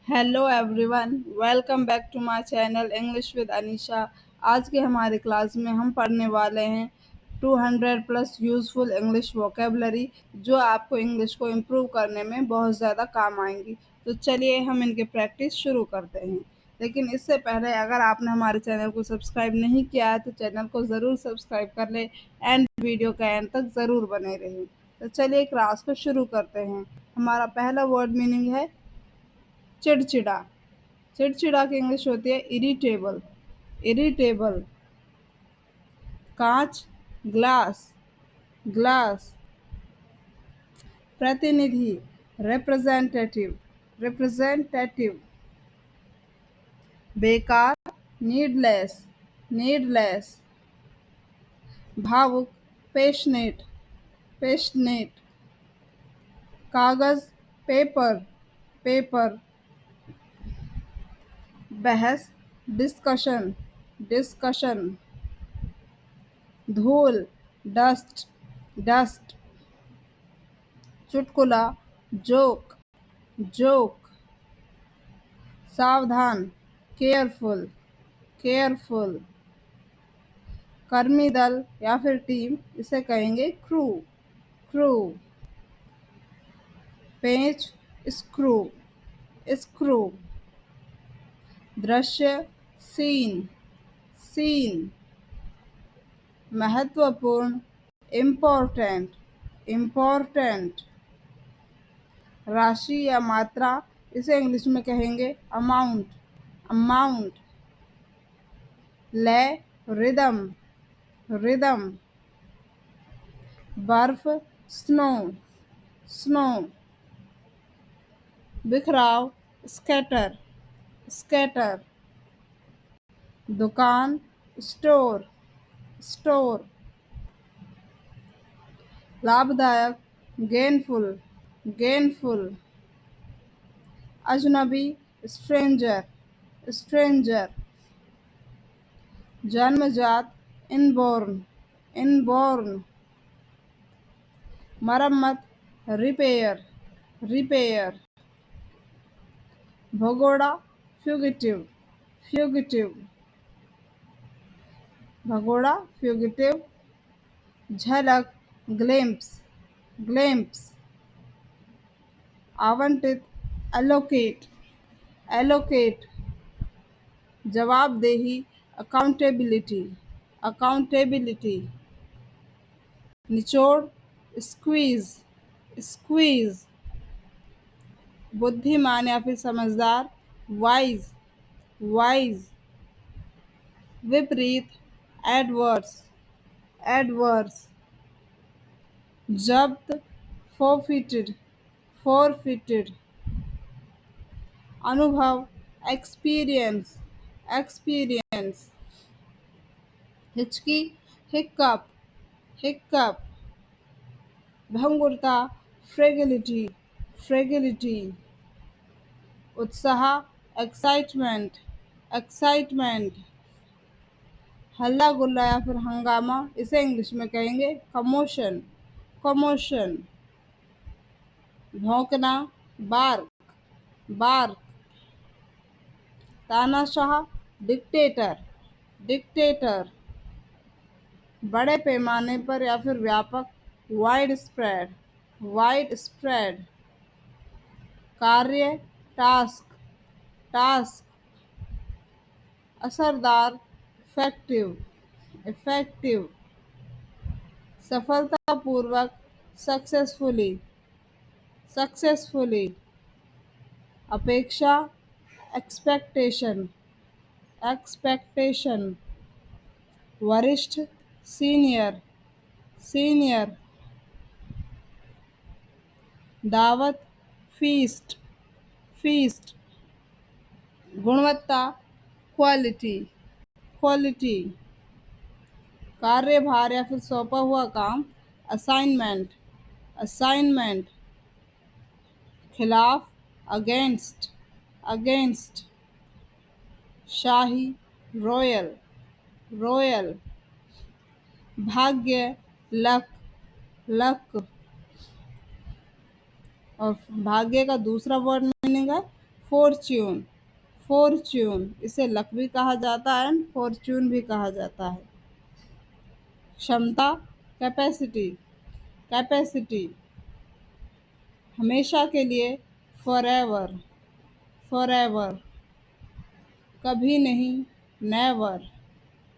Hello everyone, welcome back to my channel English with Anisha. आज के हमारे क्लास में हम पढ़ने वाले हैं 200 प्लस यूज़फुल इंग्लिश वोकेबलरी जो आपको इंग्लिश को इम्प्रूव करने में बहुत ज़्यादा काम आएंगी। तो चलिए हम इनके प्रैक्टिस शुरू करते हैं। लेकिन इससे पहले अगर आपने हमारे चैनल को सब्सक्राइब नहीं किया है तो चैनल को ज़रूर सब्सक्राइब कर ले एंड वीडियो का एंड तक ज़रूर बने रहें। तो चलिए क्लास को शुरू करते हैं। हमारा पहला वर्ड मीनिंग है चिड़चिड़ा। चिड़चिड़ा की इंग्लिश होती है इरिटेबल। इरिटेबल। कांच, ग्लास, ग्लास। प्रतिनिधि, रिप्रेजेंटेटिव, रिप्रेजेंटेटिव। बेकार, नीडलेस, नीडलेस। भावुक, पैशनेट, पैशनेट। कागज, पेपर, पेपर। बहस, डिस्कशन, डिस्कशन। धूल, डस्ट, डस्ट। चुटकुला, जोक, जोक। सावधान, केयरफुल, केयरफुल। कर्मी दल या फिर टीम, इसे कहेंगे क्रू, क्रू। पेंच, स्क्रू, स्क्रू। दृश्य, सीन, सीन। महत्वपूर्ण, इम्पोर्टेंट, इम्पोर्टेंट। राशि या मात्रा, इसे इंग्लिश में कहेंगे अमाउंट, अमाउंट। लय, रिदम, रिदम। बर्फ, स्नो, स्नो। बिखराव, स्कैटर, स्कैटर। दुकान, स्टोर, स्टोर। लाभदायक, गेनफुल, गेनफुल। अजनबी, स्ट्रेंजर, स्ट्रेंजर। जन्मजात, इनबॉर्न, इनबॉर्न। मरम्मत, रिपेयर, रिपेयर। भगोड़ा, फ्यूगिटिव, फ्यूगिटिव। भगोड़ा, फ्यूगिटिव। झलक, ग्लिम्प्स, ग्लिम्प्स। आवंटित, एलोकेट, एलोकेट। जवाबदेही, अकाउंटेबिलिटी, अकाउंटेबिलिटी। निचोड़, स्क्वीज, स्क्वीज। बुद्धिमान या फिर समझदार, वाइज, वाइज। विपरीत, एडवर्स, एडवर्स। जब्त, फोरफिटेड, फोरफिटेड। अनुभव, एक्सपीरियंस, एक्सपीरियंस। हिचकी, हिक्कप, हिक्कप। भंगुरता, फ्रेगिलिटी, फ्रेगिलिटी। उत्साह, एक्साइटमेंट, एक्साइटमेंट। हल्ला गुल्ला या फिर हंगामा, इसे इंग्लिश में कहेंगे कमोशन, कमोशन। भौंकना, बार्क, बार्क। तानाशाह, डिक्टेटर, डिक्टेटर। बड़े पैमाने पर या फिर व्यापक, वाइड स्प्रेड, वाइड स्प्रेड। कार्य, टास्क, टास्क। असरदार, इफेक्टिव, इफेक्टिव। सफलतापूर्वक, सक्सेसफुली, सक्सेसफुली। अपेक्षा, एक्सपेक्टेशन, एक्सपेक्टेशन। वरिष्ठ, सीनियर, सीनियर। दावत, फीस्ट, फीस्ट। गुणवत्ता, क्वालिटी, क्वालिटी। कार्यभार या फिर सौंपा हुआ काम, असाइनमेंट, असाइनमेंट। खिलाफ, अगेंस्ट, अगेंस्ट। शाही, रॉयल, रॉयल। भाग्य, लक, लक। और भाग्य का दूसरा वर्ड मीनिंग है फॉर्च्यून, फॉर्च्यून इसे लक भी कहा जाता है एंड फॉर्च्यून भी कहा जाता है। क्षमता, कैपेसिटी, कैपेसिटी हमेशा के लिए, फॉरएवर, फॉरएवर कभी नहीं, नेवर,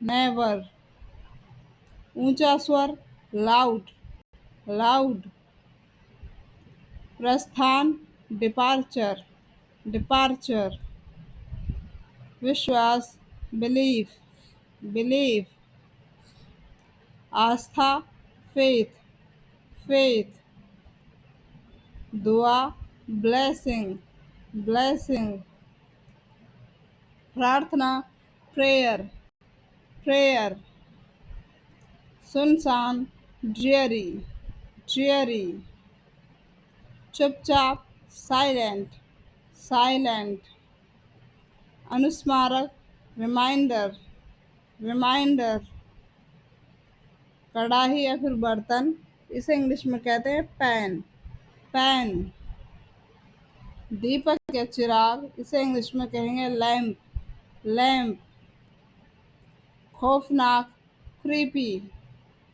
नेवर ऊंचा स्वर, लाउड, लाउड प्रस्थान, डिपार्चर, डिपार्चर विश्वास, बिलीफ, बिलीफ आस्था, फेथ, फेथ दुआ, ब्लेसिंग, ब्लेसिंग प्रार्थना, प्रेयर, प्रेयर सुनसान, ड्रियरी, ड्रियरी चुपचाप, साइलेंट, साइलेंट अनुस्मारक, रिमाइंडर, रिमाइंडर कढ़ाई या फिर बर्तन, इसे इंग्लिश में कहते हैं पैन, पैन दीपक या चिराग, इसे इंग्लिश में कहेंगे लैम्प, लैम्प खौफनाक, क्रीपी,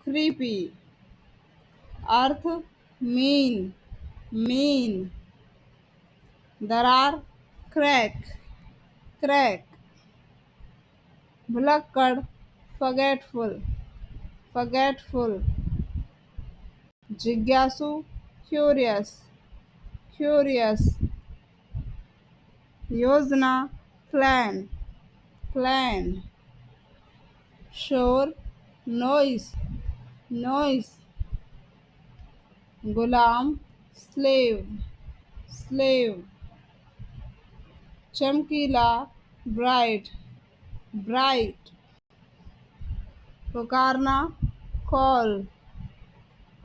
क्रीपी अर्थ, मीन, मीन दरार, क्रैक, क्रैक भुलक्कड़, फॉरगेटफुल, फॉरगेटफुल जिज्ञासु, क्यूरियस, क्यूरियस योजना, प्लान, प्लान शोर, नॉइस, नॉइस गुलाम, स्लेव, स्लेव चमकीला, ब्राइट, ब्राइट पुकारना, कॉल,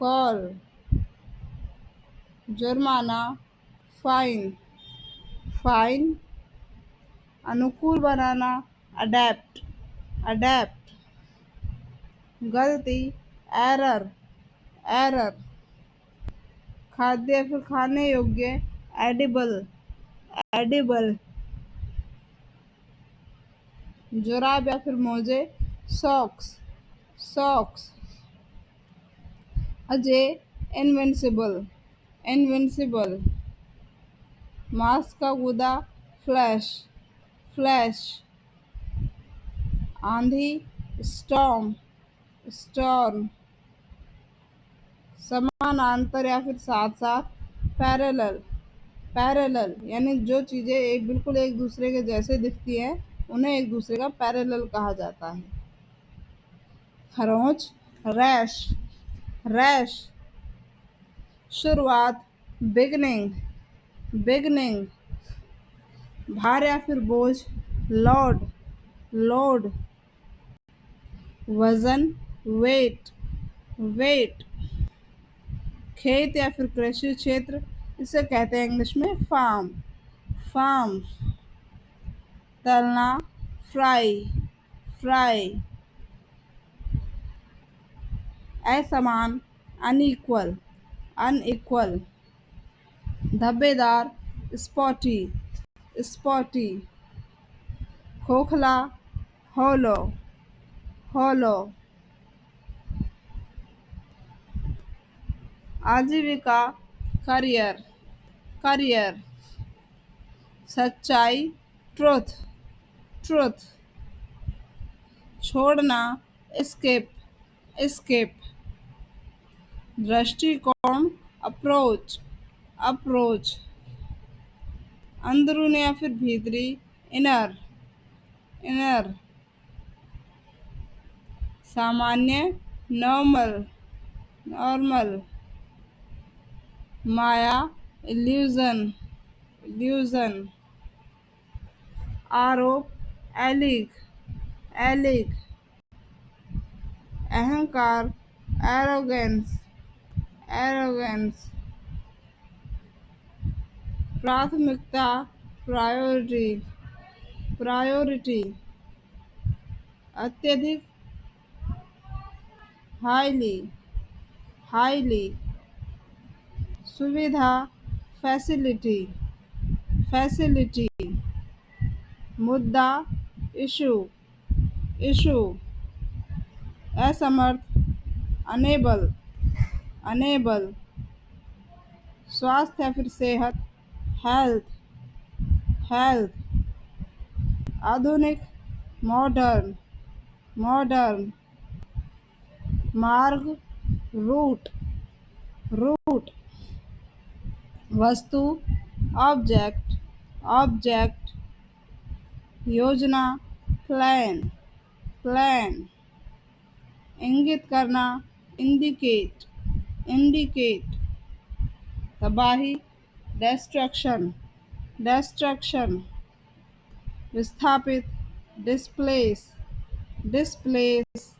कॉल जुर्माना, फाइन, फाइन अनुकूल बनाना, अडेप्ट, अडेप्ट गलती, एरर, एरर खाद्य या फिर खाने योग्य, एडिबल, एडिबल जुराब या फिर मोजे, socks, socks Ajay, invincible, invincible मांस का गुदा, फ्लैश, फ्लैश आंधी, स्टॉर्म, स्टॉर्म समानांतर या फिर साथ साथ, पैरेलल, पैरेलल यानी जो चीज़ें एक बिल्कुल एक दूसरे के जैसे दिखती हैं उन्हें एक दूसरे का पैरेलल कहा जाता है। खरोंच, रैश, रैश शुरुआत, बिगनिंग, बिगनिंग भार या फिर बोझ, लोड, लोड वजन, वेट, वेट खेत या फिर कृषि क्षेत्र, इसे कहते हैं इंग्लिश में फार्म, फार्म तलना, फ्राई, फ्राई असमान, अनइक्वल, अनइक्वल धब्बेदार, स्पॉटी, स्पॉटी खोखला, हॉलो, हॉलो आजीविका, करियर, करियर सच्चाई, ट्रुथ, ट्रुथ छोड़ना, एस्केप, एस्केप दृष्टिकोण, अप्रोच, अप्रोच अंदरूनी या फिर भीतरी, इनर, इनर सामान्य, नॉर्मल, नॉर्मल माया, इल्यूजन, इल्यूजन आरोप, एलिग, एलिग अहंकार, एरोगेंस, एरोगेंस प्राथमिकता, प्रायोरिटी, प्रायोरिटी अत्यधिक, हाईली, हाईली सुविधा, फैसिलिटी, फैसिलिटी, मुद्दा, इशू, इशू, असमर्थ, अनेबल, अनेबल, स्वास्थ्य या फिर सेहत, हेल्थ, हेल्थ, आधुनिक, मॉडर्न, मॉडर्न, मार्ग, रूट, रूट, वस्तु, ऑब्जेक्ट, ऑब्जेक्ट, योजना, प्लान, प्लान, इंगित करना, इंडिकेट, इंडिकेट, तबाही, डिस्ट्रक्शन, डिस्ट्रक्शन, विस्थापित, डिस्प्लेस, डिस्प्लेस,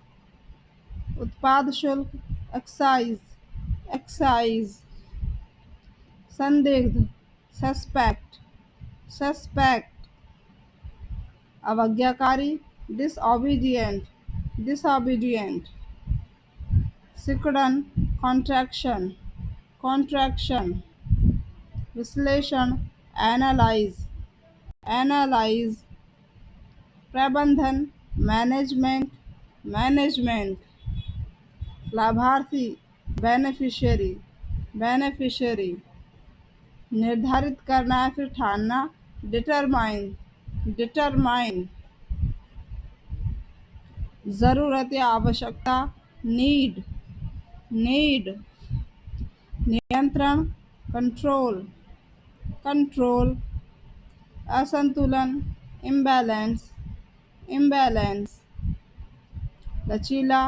उत्पाद शुल्क, एक्साइज, एक्साइज, संदिग्ध, सस्पेक्ट, सस्पेक्ट, अवज्ञाकारी, डिसओबीडियंट, डिसओबीडियंट, सिकुड़न, कॉन्ट्रैक्शन, कॉन्ट्रैक्शन, विश्लेषण, एनालाइज, एनालाइज, प्रबंधन, मैनेजमेंट, मैनेजमेंट, लाभार्थी, बेनिफिशियरी, बेनिफिशियरी, निर्धारित करना या फिर ठानना, डिटरमाइन, डिटरमाइन, ज़रूरत या आवश्यकता, नीड, नीड, नियंत्रण, कंट्रोल, कंट्रोल, असंतुलन, इम्बैलेंस, इम्बैलेंस, लचीला,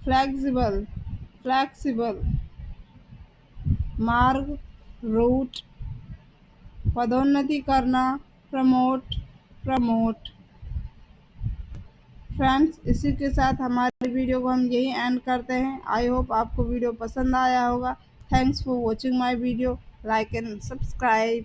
फ्लेक्सिबल, फ्लेक्सिबल, मार्ग, रूट, पदोन्नति करना, प्रमोट, प्रमोट। फ्रेंड्स, इसी के साथ हमारी वीडियो को हम यही एंड करते हैं। आई होप आपको वीडियो पसंद आया होगा। Thanks for watching my video. Like and subscribe.